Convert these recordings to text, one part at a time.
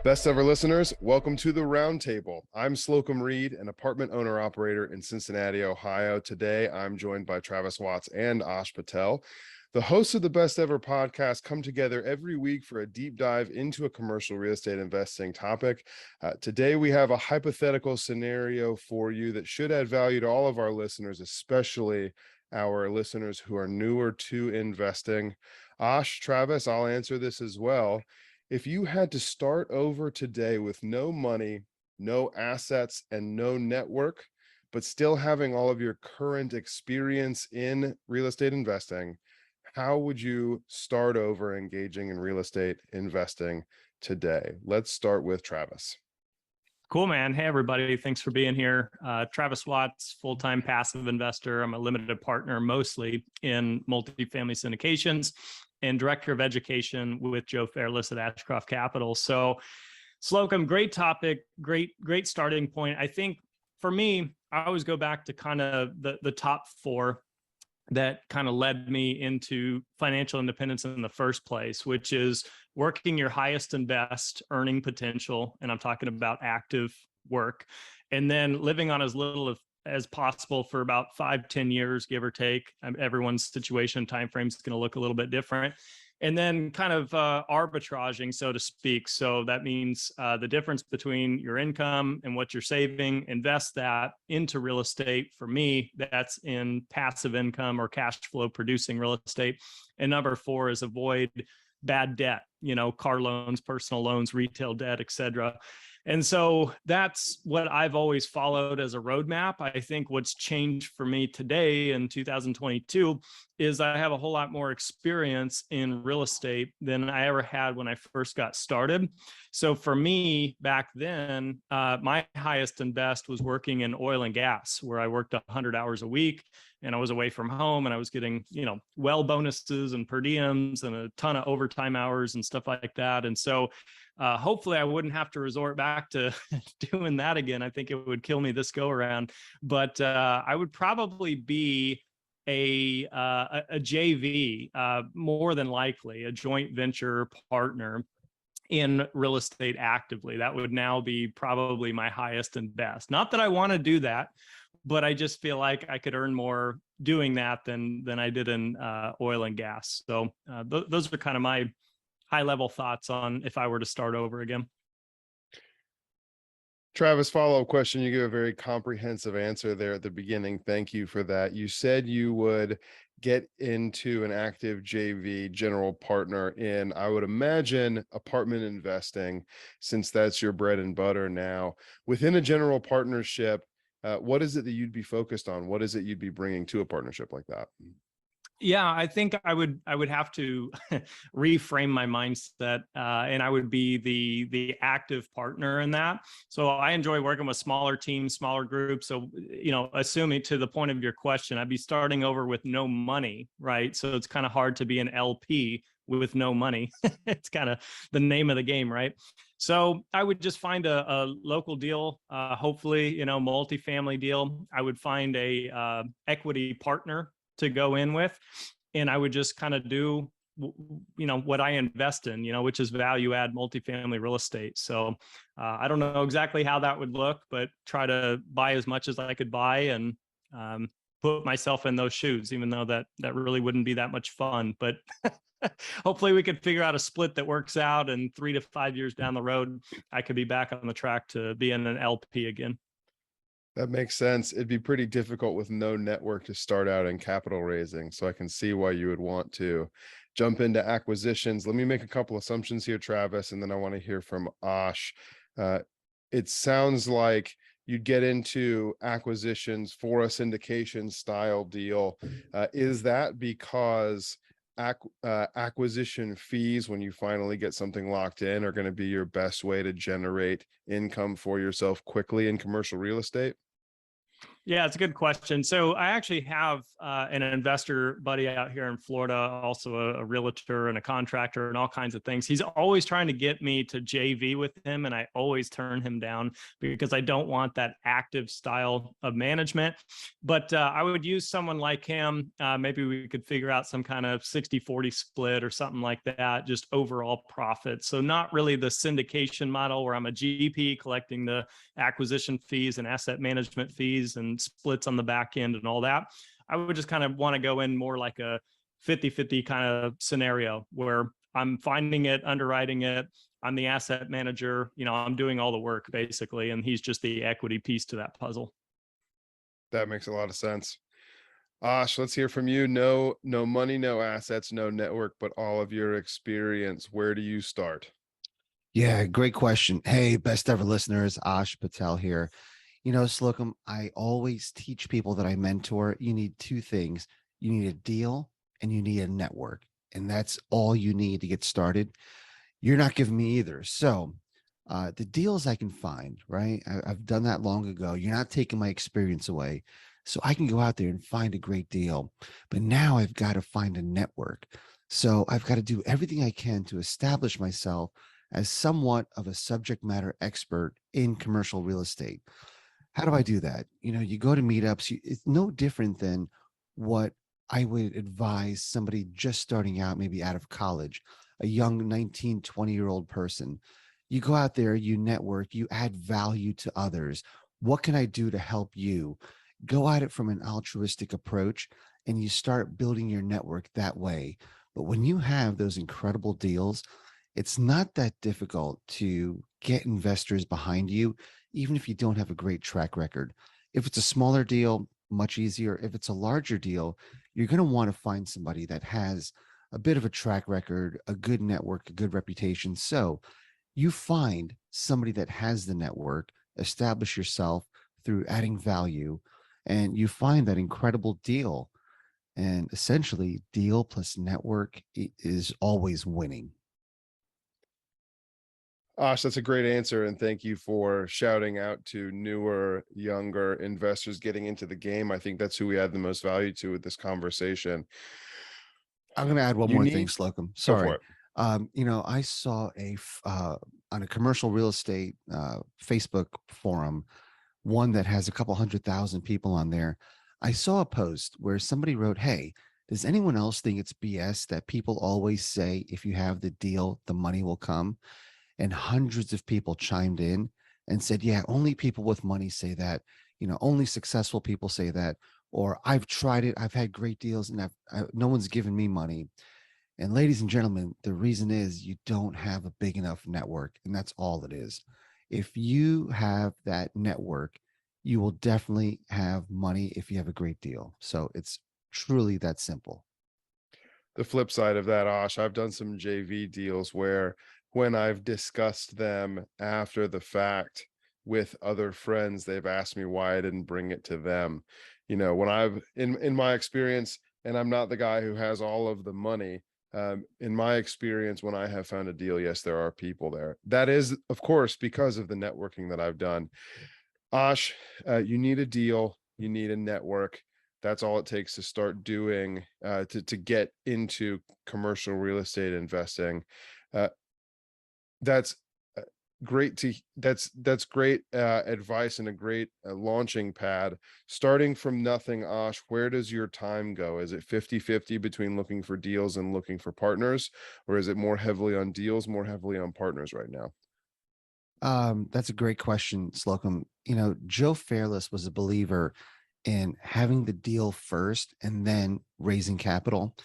Best ever listeners, welcome to the Roundtable. I'm Slocomb Reed, an apartment owner operator in Cincinnati, Ohio. Today, I'm joined by Travis Watts and Ash Patel. The hosts of the Best Ever podcast come together every week for a deep dive into a commercial real estate investing topic. Today, we have a hypothetical scenario for you that should add value to all of our listeners, especially our listeners who are newer to investing. Ash, Travis, I'll answer this as well. If you had to start over today with no money, no assets, and no network, but still having all of your current experience in real estate investing, how would you start over engaging in real estate investing today? Let's start with Travis. Cool, man. Hey, everybody. Thanks for being here. Travis Watts, full-time passive investor. I'm a limited partner mostly in multifamily syndications and director of education with Joe Fairless at Ashcroft Capital. So Slocomb, great topic, great starting point. I think for me, I always go back to kind of the top four that kind of led me into financial independence in the first place, which is working your highest and best earning potential. And I'm talking about active work, and then living on as little as possible for about 5-10 years, give or take. Everyone's situation time frame is going to look a little bit different. And then kind of arbitraging, so to speak. So that means the difference between your income and what you're saving, invest that into real estate. For me, that's in passive income or cash flow producing real estate. And number 4 is avoid bad debt, car loans, personal loans, retail debt, et cetera. And so that's what I've always followed as a roadmap. I think what's changed for me today in 2022 is I have a whole lot more experience in real estate than I ever had when I first got started. So for me back then, my highest and best was working in oil and gas, where I worked 100 hours a week and I was away from home, and I was getting, well bonuses and per diems and a ton of overtime hours and stuff like that. And so hopefully I wouldn't have to resort back to doing that again. I think it would kill me this go around, but I would probably be a JV, more than likely a joint venture partner in real estate actively. That would now be probably my highest and best. Not that I want to do that, but I just feel like I could earn more doing that than I did in oil and gas. So those are kind of my high-level thoughts on if I were to start over again. Travis, follow-up question. You gave a very comprehensive answer there at the beginning. Thank you for that. You said you would get into an active JV general partner in, I would imagine, apartment investing, since that's your bread and butter now. Within a general partnership, what is it that you'd be focused on? What is it you'd be bringing to a partnership like that? Yeah, I think I would have to reframe my mindset, and I would be the active partner in that. So I enjoy working with smaller teams, smaller groups. So, assuming to the point of your question, I'd be starting over with no money, right? So it's kind of hard to be an LP with no money. It's kind of the name of the game, right? So I would just find a local deal, hopefully, multifamily deal. I would find a equity partner to go in with, and I would just kind of do, what I invest in, which is value add multifamily real estate. So I don't know exactly how that would look, but try to buy as much as I could buy and put myself in those shoes, even though that really wouldn't be that much fun. But hopefully we could figure out a split that works out, and 3 to 5 years down the road, I could be back on the track to being an LP again. That makes sense. It'd be pretty difficult with no network to start out in capital raising. So I can see why you would want to jump into acquisitions. Let me make a couple assumptions here, Travis, and then I want to hear from Ash. It sounds like you'd get into acquisitions for a syndication style deal. Is that because acquisition fees, when you finally get something locked in, are going to be your best way to generate income for yourself quickly in commercial real estate? Yeah, it's a good question. So I actually have an investor buddy out here in Florida, also a realtor and a contractor and all kinds of things. He's always trying to get me to JV with him, and I always turn him down because I don't want that active style of management. But I would use someone like him. Maybe we could figure out some kind of 60-40 split or something like that, just overall profit. So not really the syndication model where I'm a GP collecting the acquisition fees and asset management fees and splits on the back end and all that. I would just kind of want to go in more like a 50-50 kind of scenario where I'm finding it, underwriting it. I'm the asset manager, I'm doing all the work basically, and he's just the equity piece to that puzzle. That makes a lot of sense. Ash, let's hear from you. No money, no assets, no network, but all of your experience. Where do you start? Yeah, great question. Hey, best ever listeners, Ash Patel here. Slocum, I always teach people that I mentor, you need two things. You need a deal and you need a network. And that's all you need to get started. You're not giving me either. So the deals I can find, right? I've done that long ago. You're not taking my experience away. So I can go out there and find a great deal. But now I've got to find a network. So I've got to do everything I can to establish myself as somewhat of a subject matter expert in commercial real estate. How do I do that? You go to meetups, it's no different than what I would advise somebody just starting out, maybe out of college, a young 19, 20-year-old person. You go out there, you network, you add value to others. What can I do to help you? Go at it from an altruistic approach and you start building your network that way. But when you have those incredible deals, it's not that difficult to get investors behind you, even if you don't have a great track record. If it's a smaller deal, much easier. If it's a larger deal, you're going to want to find somebody that has a bit of a track record, a good network, a good reputation. So you find somebody that has the network, establish yourself through adding value, and you find that incredible deal. And essentially, deal plus network is always winning. Ash, that's a great answer. And thank you for shouting out to newer, younger investors getting into the game. I think that's who we add the most value to with this conversation. I'm going to add one You more thing, need, Slocum. go for Sorry. it. I saw on a commercial real estate Facebook forum, one that has a couple 100,000 people on there. I saw a post where somebody wrote, "Hey, does anyone else think it's BS that people always say if you have the deal, the money will come?" And hundreds of people chimed in and said, "Yeah, only people with money say that. Only successful people say that. Or I've tried it. I've had great deals and no one's given me money." And ladies and gentlemen, the reason is you don't have a big enough network. And that's all it is. If you have that network, you will definitely have money if you have a great deal. So it's truly that simple. The flip side of that, Ash, I've done some JV deals where when I've discussed them after the fact with other friends, they've asked me why I didn't bring it to them. When I've in my experience, and I'm not the guy who has all of the money. In my experience, when I have found a deal, yes, there are people there. That is, of course, because of the networking that I've done. Ash, you need a deal, you need a network. That's all it takes to start doing to get into commercial real estate investing. Uh, that's great to that's great advice and a great launching pad. Starting from nothing, Ash, where does your time go? Is it 50-50 between looking for deals and looking for partners, or is it more heavily on deals, more heavily on partners right now? That's a great question, Slocum. Joe Fairless was a believer in having the deal first and then raising capital.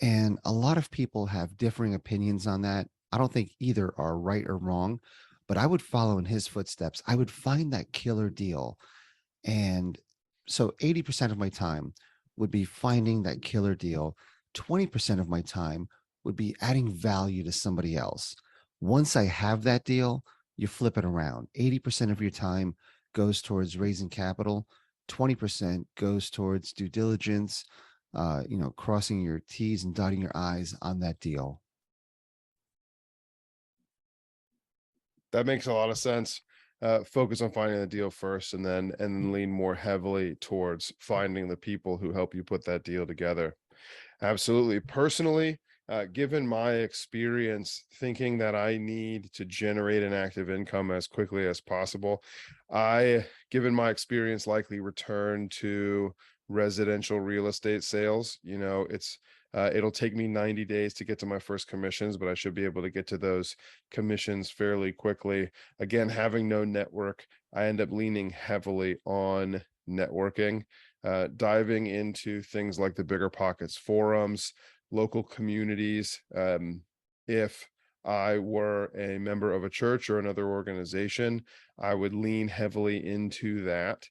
And a lot of people have differing opinions on that. I don't think either are right or wrong, but I would follow in his footsteps. I would find that killer deal. And so 80% of my time would be finding that killer deal. 20% of my time would be adding value to somebody else. Once I have that deal, you flip it around. 80% of your time goes towards raising capital. 20% goes towards due diligence, crossing your T's and dotting your I's on that deal. That makes a lot of sense. focus on finding the deal first, and then lean more heavily towards finding the people who help you put that deal together. Absolutely. Personally, given my experience thinking that I need to generate an active income as quickly as possible, given my experience, likely return to residential real estate sales. It'll take me 90 days to get to my first commissions, but I should be able to get to those commissions fairly quickly. Again, having no network, I end up leaning heavily on networking, diving into things like the Bigger Pockets forums, local communities. If I were a member of a church or another organization, I would lean heavily into that.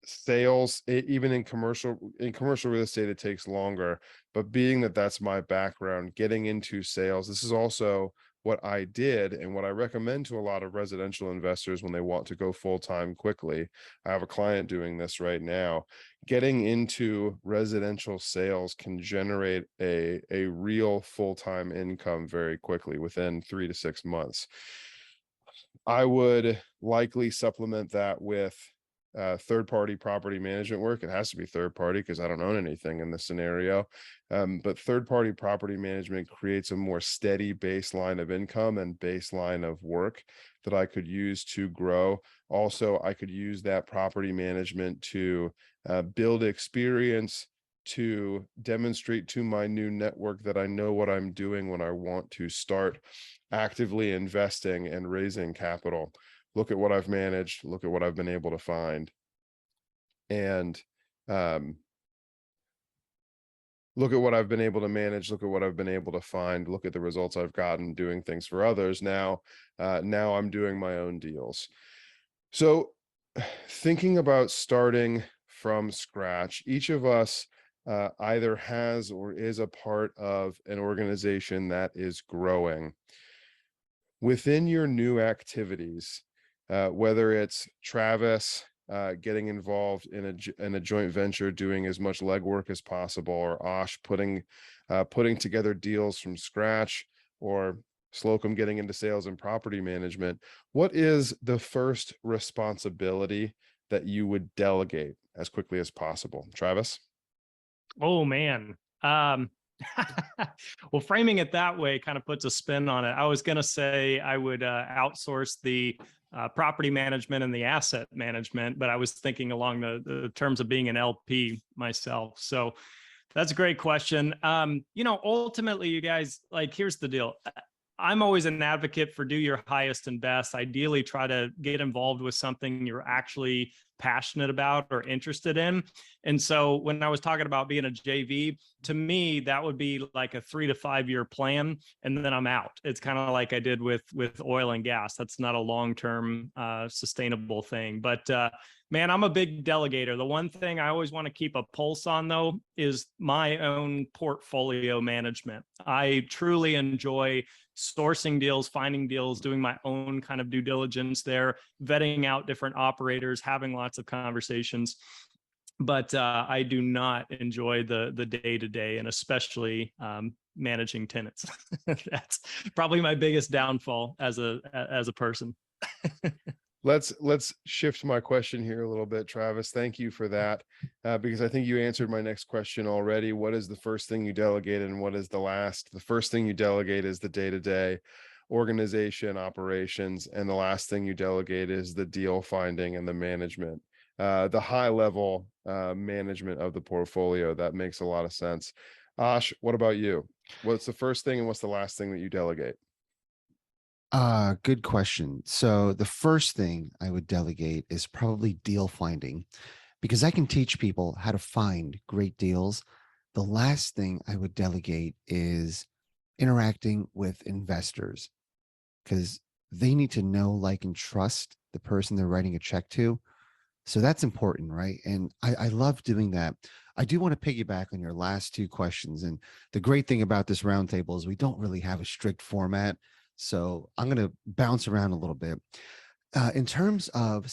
Sales, even in commercial real estate, it takes longer, but being that that's my background, getting into sales, this is also what I did and what I recommend to a lot of residential investors when they want to go full-time quickly. I have a client doing this right now. Getting into residential sales can generate a real full-time income very quickly, within 3 to 6 months. I would likely supplement that with third-party property management work. It has to be third party because I don't own anything in this scenario. But third-party property management creates a more steady baseline of income and baseline of work that I could use to grow. Also, I could use that property management to build experience, to demonstrate to my new network that I know what I'm doing when I want to start actively investing and raising capital. Look at what I've managed, look at what I've been able to find, and look at what I've been able to manage, look at what I've been able to find, look at the results I've gotten doing things for others. Now I'm doing my own deals. So thinking about starting from scratch, each of us either has or is a part of an organization that is growing. Within your new activities, whether it's Travis getting involved in a joint venture, doing as much legwork as possible, or Osh putting together deals from scratch, or Slocomb getting into sales and property management, what is the first responsibility that you would delegate as quickly as possible? Travis? Oh man. Well, framing it that way kind of puts a spin on it. I was going to say I would outsource the property management and the asset management, but I was thinking along the terms of being an LP myself. So that's a great question. Ultimately, you guys, like, here's the deal. I'm always an advocate for do your highest and best. Ideally, try to get involved with something you're actually passionate about or interested in. And so when I was talking about being a JV, to me, that would be like a 3 to 5 year plan. And then I'm out. It's kind of like I did with oil and gas. That's not a long-term sustainable thing. But man, I'm a big delegator. The one thing I always want to keep a pulse on, though, is my own portfolio management. I truly enjoy sourcing deals, finding deals, doing my own kind of due diligence there, vetting out different operators, having lots of conversations. But I do not enjoy the day-to-day, and especially managing tenants. That's probably my biggest downfall as a person. Let's shift my question here a little bit, Travis. Thank you for that, because I think you answered my next question already. What is the first thing you delegate, and what is the last? The first thing you delegate is the day-to-day organization, operations, and the last thing you delegate is the deal finding and the management, the high-level management of the portfolio. That makes a lot of sense. Ash, what about you? What's the first thing and what's the last thing that you delegate? Good question. So the first thing I would delegate is probably deal finding, because I can teach people how to find great deals. The last thing I would delegate is interacting with investors, because they need to know, like, and trust the person they're writing a check to. So that's important, right? And I love doing that. I do want to piggyback on your last two questions. And the great thing about this roundtable is we don't really have a strict format. So I'm going to bounce around a little bit. In terms of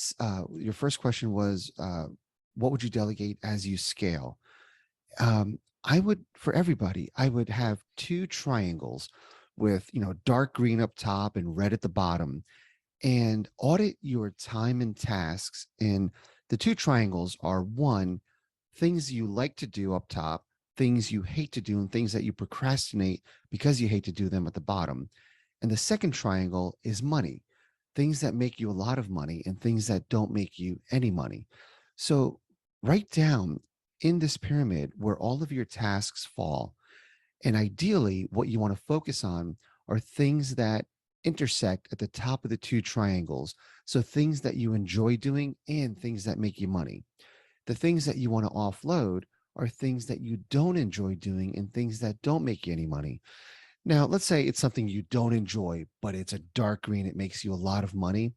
your first question was, what would you delegate as you scale? I would, for everybody, I would have 2 triangles with, dark green up top and red at the bottom. and audit your time and tasks. And the two triangles are: one, things you like to do up top, things you hate to do, and things that you procrastinate because you hate to do them at the bottom. And the second triangle is money, things that make you a lot of money and things that don't make you any money. So write down in this pyramid where all of your tasks fall. And ideally, what you want to focus on are things that intersect at the top of the two triangles. So things that you enjoy doing and things that make you money. The things that you want to offload are things that you don't enjoy doing and things that don't make you any money. Now, let's say it's something you don't enjoy, but it's a dark green, it makes you a lot of money.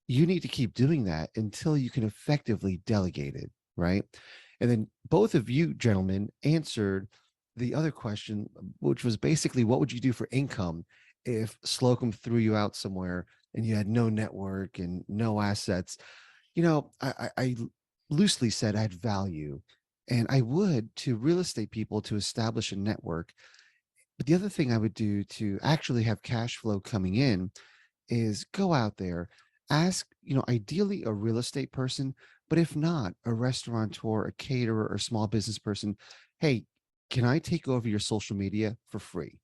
You need to keep doing that until you can effectively delegate it, right? And then both of you gentlemen answered the other question, which was basically, what would you do for income if Slocum threw you out somewhere and you had no network and no assets? I loosely said I'd value, and I would to real estate people to establish a network. But the other thing I would do to actually have cash flow coming in is go out there, ask, ideally a real estate person, but if not, a restaurateur, a caterer, or small business person. Hey, can I take over your social media for free?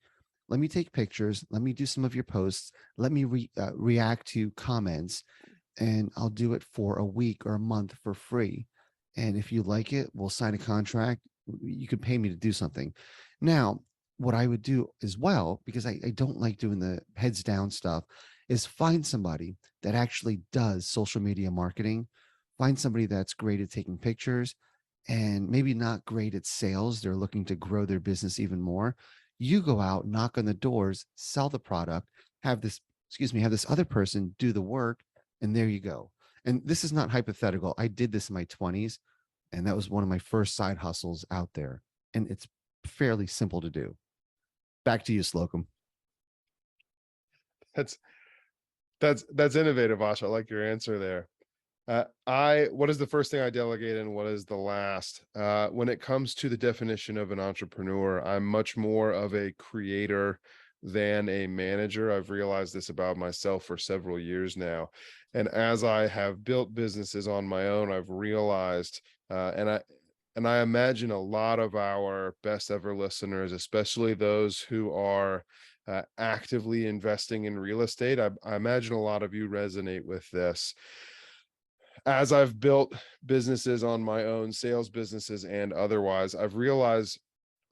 Let me take pictures. Let me do some of your posts. Let me react to comments, and I'll do it for a week or a month for free. And if you like it, we'll sign a contract. You could pay me to do something. Now, what I would do as well, because I don't like doing the heads down stuff, is find somebody that actually does social media marketing. Find somebody that's great at taking pictures and maybe not great at sales. They're looking to grow their business even more. You go out, knock on the doors, sell the product, have this other person do the work, and there you go. And this is not hypothetical. I did this in my 20s, and that was one of my first side hustles out there. And it's fairly simple to do. Back to you, Slocum. That's innovative, Ash. I like your answer there. What is the first thing I delegate and what is the last? When it comes to the definition of an entrepreneur, I'm much more of a creator than a manager. I've realized this about myself for several years now. And as I have built businesses on my own, I've realized, and I imagine a lot of our best ever listeners, especially those who are actively investing in real estate, I imagine a lot of you resonate with this. As I've built businesses on my own, sales businesses and otherwise, I've realized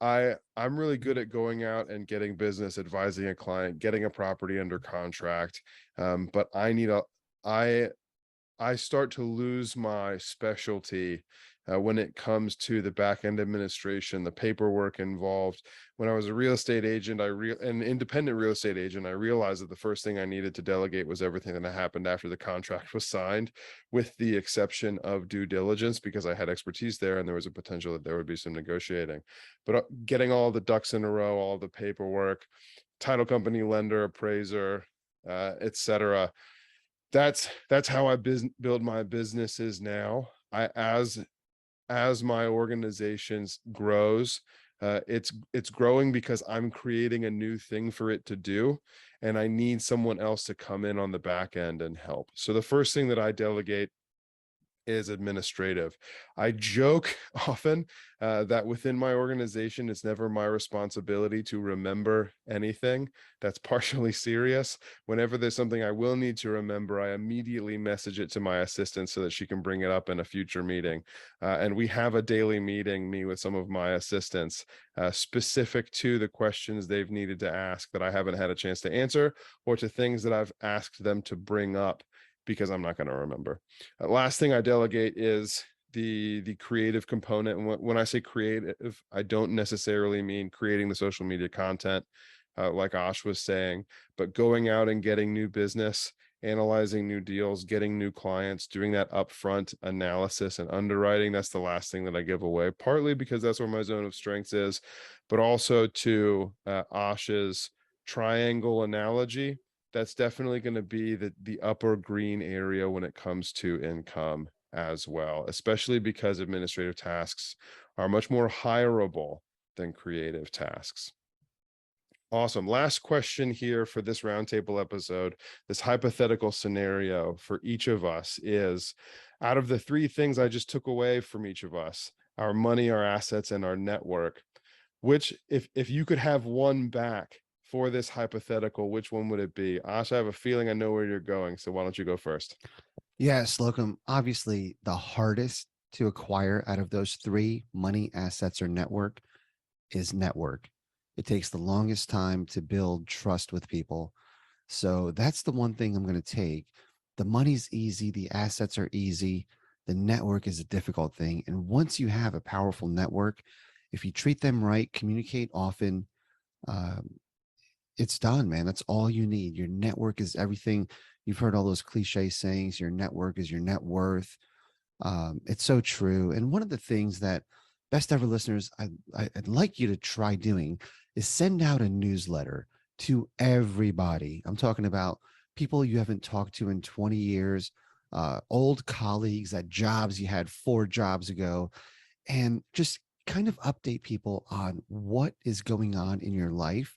I'm really good at going out and getting business, advising a client, getting a property under contract. But I start to lose my specialty when it comes to the back end administration, the paperwork involved. When I was a real estate agent, an independent real estate agent, I realized that the first thing I needed to delegate was everything that happened after the contract was signed, with the exception of due diligence, because I had expertise there and there was a potential that there would be some negotiating. But getting all the ducks in a row, all the paperwork, title company, lender, appraiser, etc. That's how I build my businesses now. As my organizations grows, it's growing because I'm creating a new thing for it to do, and I need someone else to come in on the back end and help. So the first thing that I delegate is administrative. I joke often that within my organization, it's never my responsibility to remember anything. That's partially serious. Whenever there's something I will need to remember, I immediately message it to my assistant so that she can bring it up in a future meeting. And we have a daily meeting, me with some of my assistants, specific to the questions they've needed to ask that I haven't had a chance to answer, or to things that I've asked them to bring up because I'm not going to remember. Last thing I delegate is the creative component. And when I say creative, I don't necessarily mean creating the social media content, like Ash was saying, but going out and getting new business, analyzing new deals, getting new clients, doing that upfront analysis and underwriting. That's the last thing that I give away, partly because that's where my zone of strength is, but also to Ash's triangle analogy. That's definitely going to be the upper green area when it comes to income as well, especially because administrative tasks are much more hireable than creative tasks. Awesome. Last question here for this roundtable episode. This hypothetical scenario for each of us is, out of the three things I just took away from each of us, our money, our assets, and our network, which, if you could have one back for this hypothetical, which one would it be? Ash, I have a feeling I know where you're going, so why don't you go first? Yeah, Slocum, obviously the hardest to acquire out of those three, money, assets, or network, is network. It takes the longest time to build trust with people. So that's the one thing I'm going to take. The money's easy, the assets are easy. The network is a difficult thing. And once you have a powerful network, if you treat them right, communicate often, um, it's done, man. That's all you need. Your network is everything. You've heard all those cliche sayings, your network is your net worth. It's so true. And one of the things that best ever listeners, I'd like you to try doing is send out a newsletter to everybody. I'm talking about people you haven't talked to in 20 years, old colleagues at jobs you had 4 jobs ago, and just kind of update people on what is going on in your life.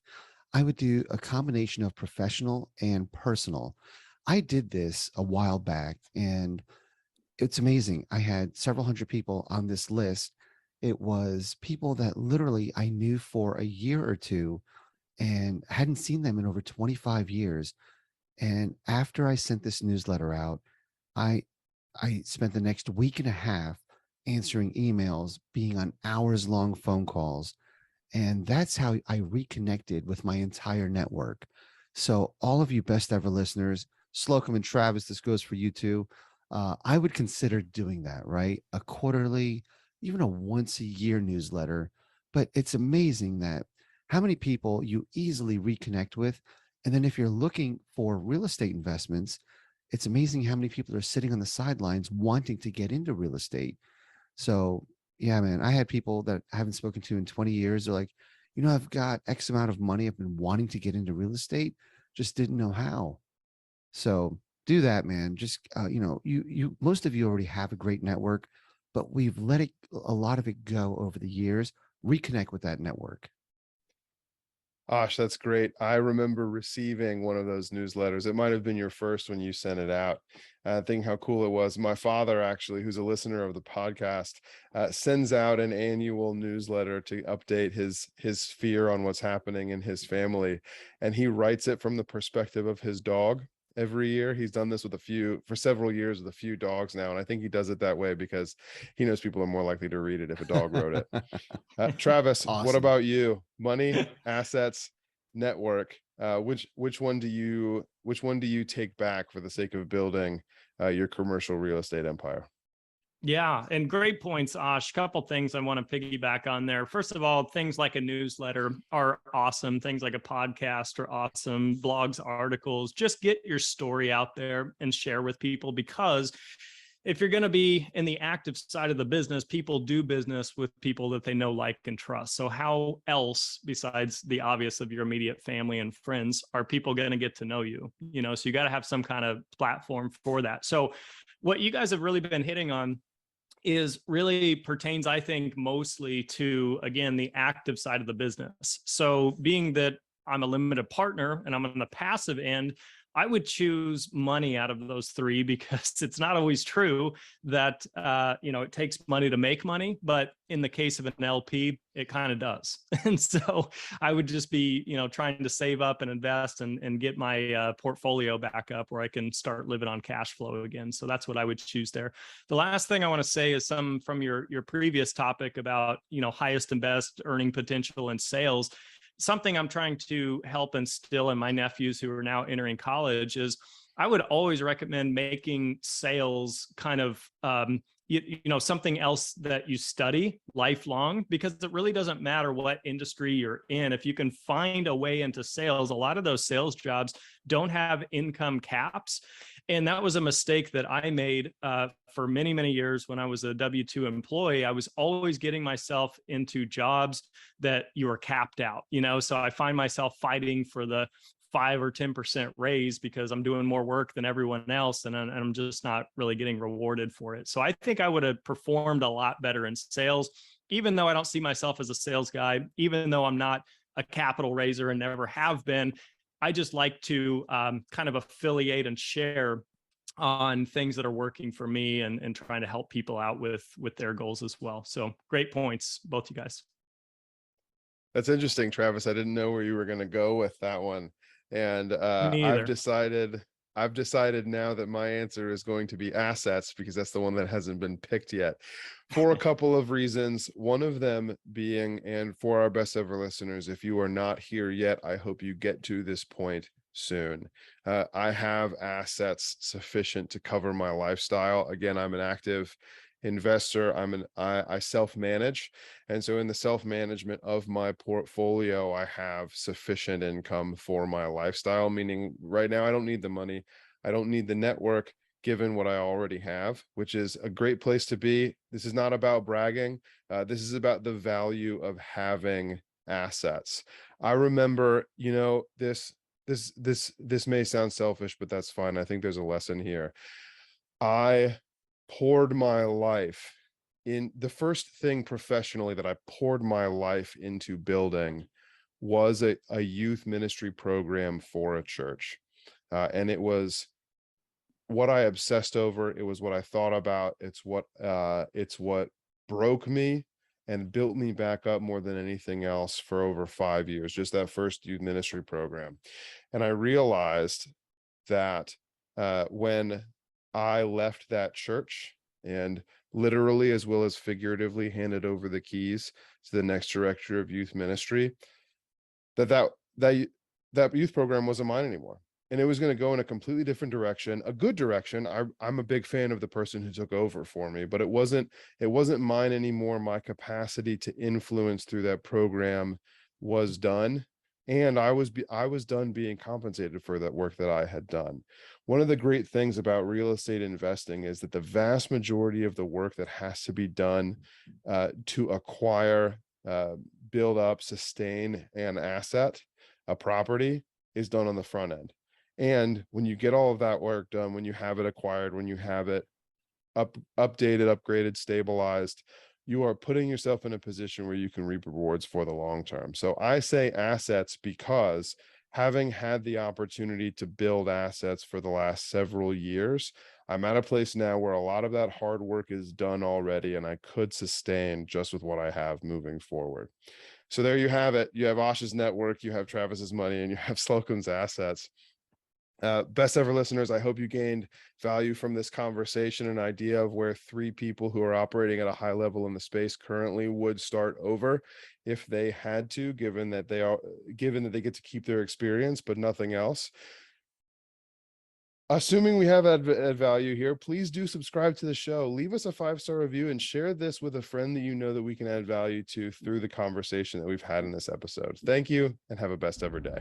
I would do a combination of professional and personal. I did this a while back, and it's amazing. I had several hundred people on this list. It was people that literally I knew for a year or two and hadn't seen them in over 25 years. And after I sent this newsletter out, I I spent the next week and a half answering emails, being on hours long phone calls, and that's how I reconnected with my entire network. So, all of you best ever listeners, Slocum and Travis, this goes for you too. I would consider doing that, right? A quarterly, even a once a year newsletter. But it's amazing that how many people you easily reconnect with. And then if you're looking for real estate investments, it's amazing how many people are sitting on the sidelines wanting to get into real estate. So yeah, man, I had people that I haven't spoken to in 20 years. They're like, I've got X amount of money. I've been wanting to get into real estate, just didn't know how. So do that, man. Just, most of you already have a great network, but we've let a lot of it go over the years. Reconnect with that network. Gosh, that's great. I remember receiving one of those newsletters. It might have been your first when you sent it out. Thinking how cool it was. My father, actually, who's a listener of the podcast, sends out an annual newsletter to update his sphere on what's happening in his family, and he writes it from the perspective of his dog. Every year, he's done this for several years with a few dogs now, and I think he does it that way because he knows people are more likely to read it if a dog wrote it. Travis, what Awesome. about you? Money, assets, network. Which one do you take back for the sake of building your commercial real estate empire? Yeah, and great points, Ash. Couple things I want to piggyback on there. First of all, things like a newsletter are awesome. Things like a podcast are awesome. Blogs, articles, just get your story out there and share with people, because if you're going to be in the active side of the business, people do business with people that they know, like, and trust. So how else, besides the obvious of your immediate family and friends, are people going to get to know you? So you got to have some kind of platform for that. So what you guys have really been hitting on is really pertains, I think, mostly to, again, the active side of the business. So being that I'm a limited partner and I'm on the passive end, I would choose money out of those three, because it's not always true that it takes money to make money, but in the case of an LP, it kind of does. And so I would just be trying to save up and invest and get my portfolio back up where I can start living on cash flow again. So that's what I would choose there. The last thing I want to say is some from your previous topic about highest and best earning potential in sales. Something I'm trying to help instill in my nephews who are now entering college is I would always recommend making sales kind of something else that you study lifelong, because it really doesn't matter what industry you're in. If you can find a way into sales, a lot of those sales jobs don't have income caps. And that was a mistake that I made for many, many years when I was a W-2 employee. I was always getting myself into jobs that you were capped out, so I find myself fighting for the 5 or 10% raise because I'm doing more work than everyone else, and I'm just not really getting rewarded for it. So I think I would have performed a lot better in sales, even though I don't see myself as a sales guy, even though I'm not a capital raiser and never have been. I just like to kind of affiliate and share on things that are working for me and trying to help people out with their goals as well. So great points, both you guys. That's interesting, Travis. I didn't know where you were going to go with that one. And I've decided now that my answer is going to be assets, because that's the one that hasn't been picked yet, for a couple of reasons. One of them being, and for our best ever listeners, if you are not here yet, I hope you get to this point soon. I have assets sufficient to cover my lifestyle. Again, I'm an active investor. I self-manage. And so in the self-management of my portfolio, I have sufficient income for my lifestyle, meaning right now I don't need the money. I don't need the network, given what I already have, which is a great place to be. This is not about bragging. This is about the value of having assets. I remember, this may sound selfish, but that's fine. I think there's a lesson here. I poured my life in. The first thing professionally that I poured my life into building was a youth ministry program for a church. And it was what I obsessed over. It was what I thought about. It's what broke me and built me back up more than anything else for over 5 years, just that first youth ministry program. And I realized that when I left that church and literally as well as figuratively handed over the keys to the next director of youth ministry, that youth program wasn't mine anymore. And it was going to go in a completely different direction, a good direction. I'm a big fan of the person who took over for me, but it wasn't mine anymore. My capacity to influence through that program was done. And I was done being compensated for that work that I had done. One of the great things about real estate investing is that the vast majority of the work that has to be done to acquire, build up, sustain an asset, a property, is done on the front end. And when you get all of that work done, when you have it acquired, when you have it updated, upgraded, stabilized, you are putting yourself in a position where you can reap rewards for the long term. So I say assets because, having had the opportunity to build assets for the last several years, I'm at a place now where a lot of that hard work is done already, and I could sustain just with what I have moving forward. So there you have it. You have Osh's network, you have Travis's money, and you have Slocomb's assets. Best ever listeners, I hope you gained value from this conversation, an idea of where 3 people who are operating at a high level in the space currently would start over if they had to, given that they get to keep their experience, but nothing else. Assuming we have add value here, please do subscribe to the show, leave us a 5-star review, and share this with a friend that you know that we can add value to through the conversation that we've had in this episode. Thank you, and have a best ever day.